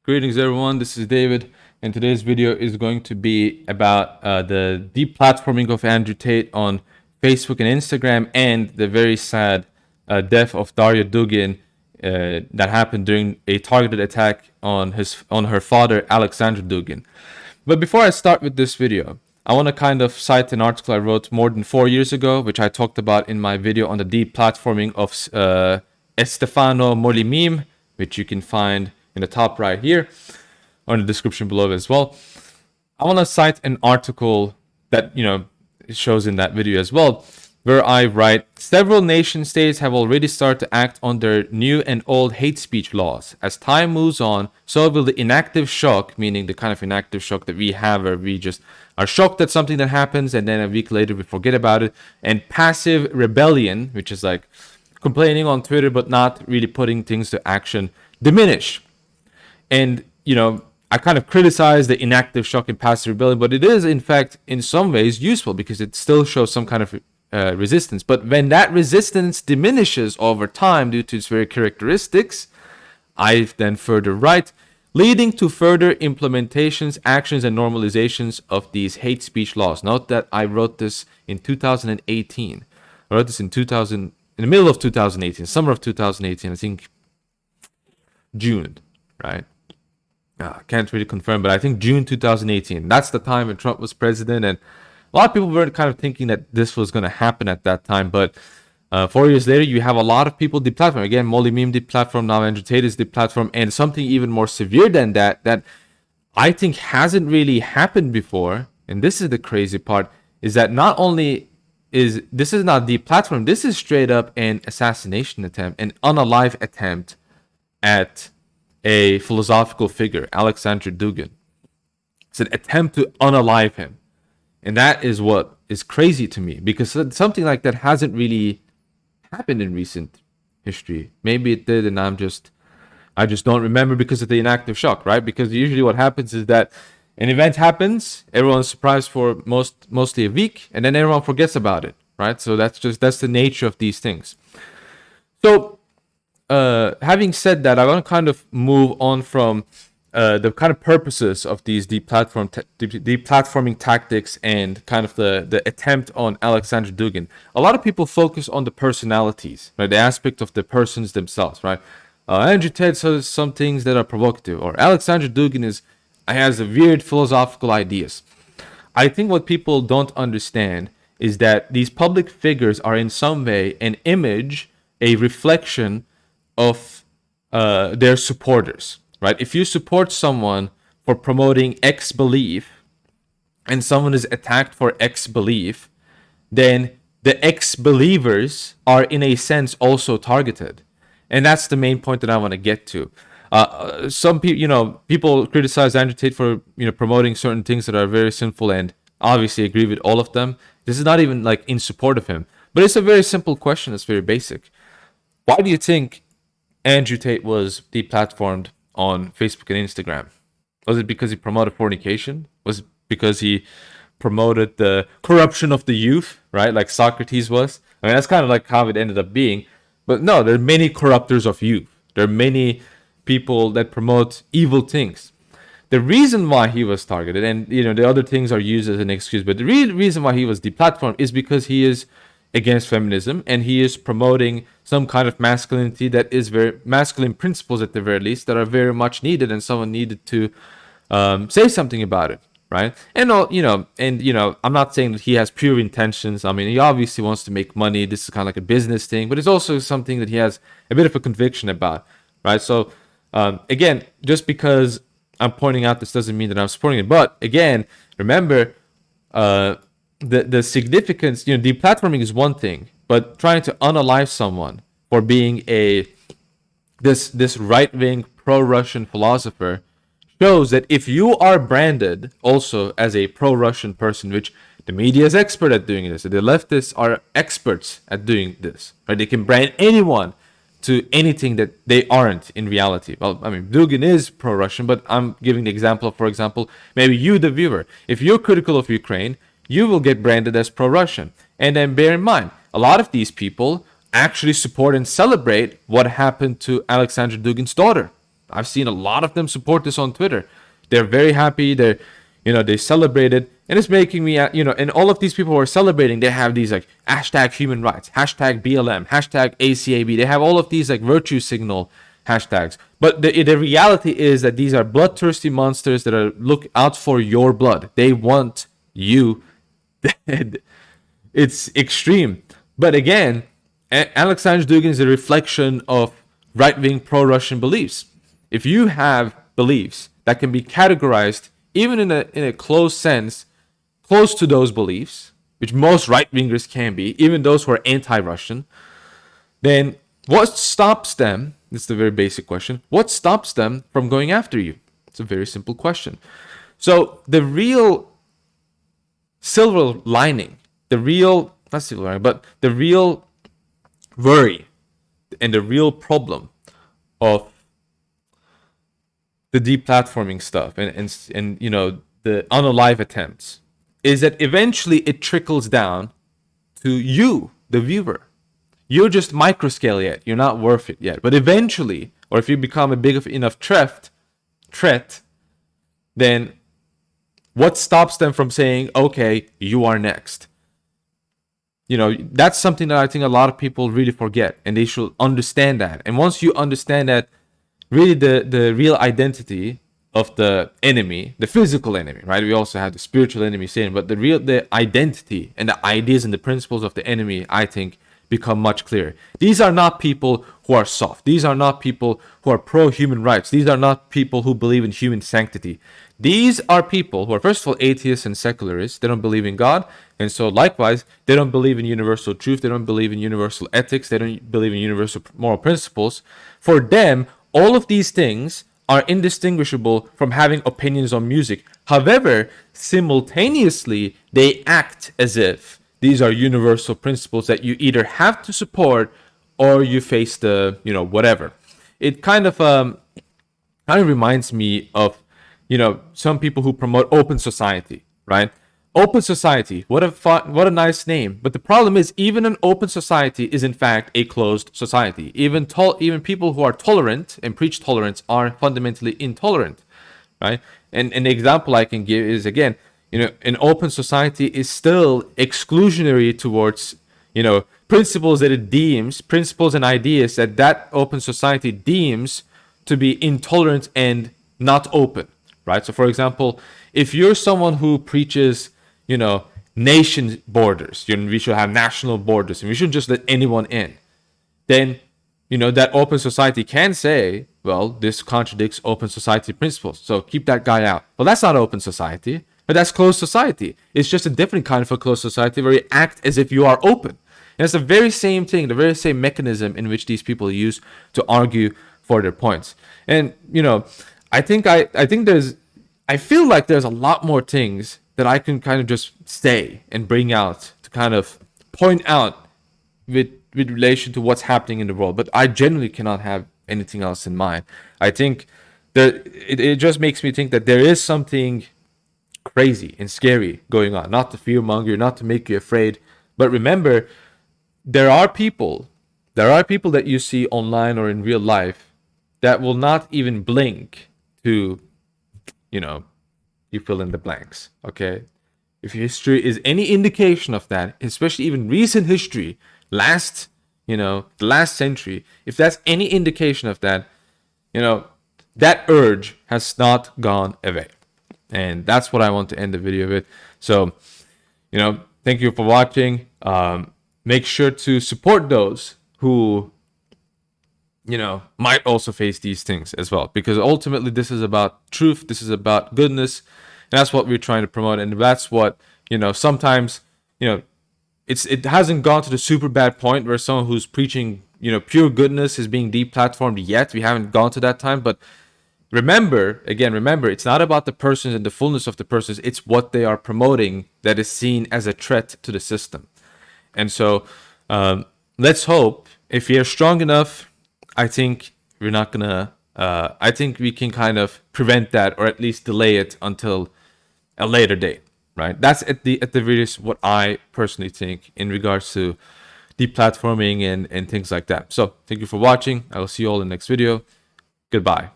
Greetings everyone, this is David, and today's video is going to be about the deplatforming of Andrew Tate on Facebook and Instagram, and the very sad death of Daria Dugin that happened during a targeted attack on her father, Alexander Dugin. But before I start with this video, I want to kind of cite an article I wrote more than 4 years ago, which I talked about in my video on the deplatforming of Estefano Molimim, which you can find in the top right here, or in the description below as well. I want to cite an article that, it shows in that video as well, where I write, several nation states have already started to act on their new and old hate speech laws. As time moves on, so will the inactive shock, meaning the kind of inactive shock that we have, where we just are shocked at something that happens and then a week later we forget about it, and passive rebellion, which is like complaining on Twitter but not really putting things to action, diminish. And, I kind of criticize the inactive shock and passive rebellion, but it is, in fact, in some ways useful because it still shows some kind of resistance. But when that resistance diminishes over time due to its very characteristics, I then further write, leading to further implementations, actions, and normalizations of these hate speech laws. Note that I wrote this in 2018. I wrote this in the middle of 2018, summer of 2018, I think June, right? I can't really confirm, but I think June 2018. That's the time when Trump was president, and a lot of people were kind of thinking that this was going to happen at that time. But 4 years later, you have a lot of people deplatformed. Again, Molimim deplatformed, now Andrew Tate is deplatformed, and something even more severe than that I think hasn't really happened before. And this is the crazy part: is that not only is this is not deplatformed, this is straight up an assassination attempt, an unalive attempt at a philosophical figure, Alexander Dugin. It's an attempt to unalive him. And that is what is crazy to me, because something like that hasn't really happened in recent history. Maybe it did, and I just don't remember because of the inactive shock, right? Because usually what happens is that an event happens, everyone's surprised for mostly a week, and then everyone forgets about it, right? So that's the nature of these things. So having said that, I want to kind of move on from the kind of purposes of these deplatforming tactics and kind of the attempt on Alexander Dugin. A lot of people focus on the personalities, right? The aspect of the persons themselves, right? Andrew Tate says some things that are provocative, or Alexander Dugin has a weird philosophical ideas. I think what people don't understand is that these public figures are in some way an image, a reflection of their supporters, right? If you support someone for promoting X belief and someone is attacked for X belief, then the X believers are in a sense also targeted. And that's the main point that I want to get to. Some people, people criticize Andrew Tate for, promoting certain things that are very sinful, and obviously agree with all of them. This is not even like in support of him, but it's a very simple question. It's very basic. Why do you think Andrew Tate was deplatformed on Facebook and Instagram? Was it because he promoted fornication? Was it because he promoted the corruption of the youth, right? Like Socrates was? I mean, that's kind of like how it ended up being. But no, there are many corruptors of youth. There are many people that promote evil things. The reason why he was targeted, and the other things are used as an excuse, but the real reason why he was deplatformed is because he is against feminism, and he is promoting some kind of masculinity that is very masculine principles, at the very least, that are very much needed, and someone needed to say something about it, right? And I'm not saying that he has pure intentions. I mean, he obviously wants to make money. This is kind of like a business thing, but it's also something that he has a bit of a conviction about, right? So again, just because I'm pointing out this doesn't mean that I'm supporting it. But again, remember, the significance, deplatforming is one thing, but trying to unalive someone for being this right-wing pro-Russian philosopher shows that if you are branded also as a pro-Russian person, which the media is expert at doing this, the leftists are experts at doing this, right? They can brand anyone to anything that they aren't in reality. Well, I mean, Dugin is pro-Russian, but I'm giving the example, for example, maybe you, the viewer, if you're critical of Ukraine, you will get branded as pro-Russian. And then bear in mind, a lot of these people actually support and celebrate what happened to Alexander Dugin's daughter, I've seen a lot of them support this on Twitter. They're very happy. They celebrate it, and it's making me, and all of these people who are celebrating, they have these like hashtag human rights, hashtag BLM, hashtag ACAB. They have all of these like virtue signal hashtags. But the reality is that these are bloodthirsty monsters that are look out for your blood. They want you dead. It's extreme. But again, Alexander Dugin is a reflection of right-wing pro-Russian beliefs. If you have beliefs that can be categorized, even in a close sense, close to those beliefs, which most right-wingers can be, even those who are anti-Russian, then what stops them? This is the very basic question. What stops them from going after you? It's a very simple question. So the real silver lining, not silver lining, but the real worry and the real problem of the deplatforming stuff and the unalive attempts is that eventually it trickles down to you, the viewer. You're just microscale yet. You're not worth it yet. But eventually, or if you become a big enough threat, then what stops them from saying, okay, you are next? That's something that I think a lot of people really forget, and they should understand that. And once you understand that, really the real identity of the enemy, the physical enemy, right? We also have the spiritual enemy, Satan, but the identity and the ideas and the principles of the enemy, I think, become much clearer. These are not people who are soft. These are not people who are pro-human rights. These are not people who believe in human sanctity. These are people who are, first of all, atheists and secularists. They don't believe in God. And so likewise, they don't believe in universal truth. They don't believe in universal ethics. They don't believe in universal moral principles. For them, all of these things are indistinguishable from having opinions on music. However, simultaneously, they act as if these are universal principles that you either have to support or you face the, whatever. It kind of reminds me of, some people who promote open society, right? Open society, what a nice name. But the problem is, even an open society is in fact a closed society. Even people who are tolerant and preach tolerance are fundamentally intolerant, right? And an example I can give is, again, an open society is still exclusionary towards, principles and ideas that open society deems to be intolerant and not open, right? So, for example, if you're someone who preaches, nation borders, we should have national borders and we shouldn't just let anyone in, then, that open society can say, well, this contradicts open society principles, so keep that guy out. Well, that's not open society. But that's closed society. It's just a different kind of a closed society where you act as if you are open. And it's the very same thing, the very same mechanism in which these people use to argue for their points. And I feel like there's a lot more things that I can kind of just say and bring out to kind of point out with relation to what's happening in the world. But I generally cannot have anything else in mind. I think that it just makes me think that there is something crazy and scary going on, not to fearmonger, not to make you afraid, but remember, there are people that you see online or in real life that will not even blink to, you fill in the blanks, okay? If history is any indication of that, especially even recent history, the last century, if that's any indication of that, that urge has not gone away. And that's what I want to end the video with. So, thank you for watching. Make sure to support those who, might also face these things as well. Because ultimately, this is about truth. This is about goodness. And that's what we're trying to promote. And that's what, sometimes, it hasn't gone to the super bad point where someone who's preaching, pure goodness is being deplatformed yet. We haven't gone to that time. But remember, it's not about the persons and the fullness of the persons. It's what they are promoting that is seen as a threat to the system. And so let's hope if we are strong enough, I think we're not going to, I think we can kind of prevent that or at least delay it until a later date, right? That's at the very least what I personally think in regards to deplatforming and things like that. So thank you for watching. I will see you all in the next video. Goodbye.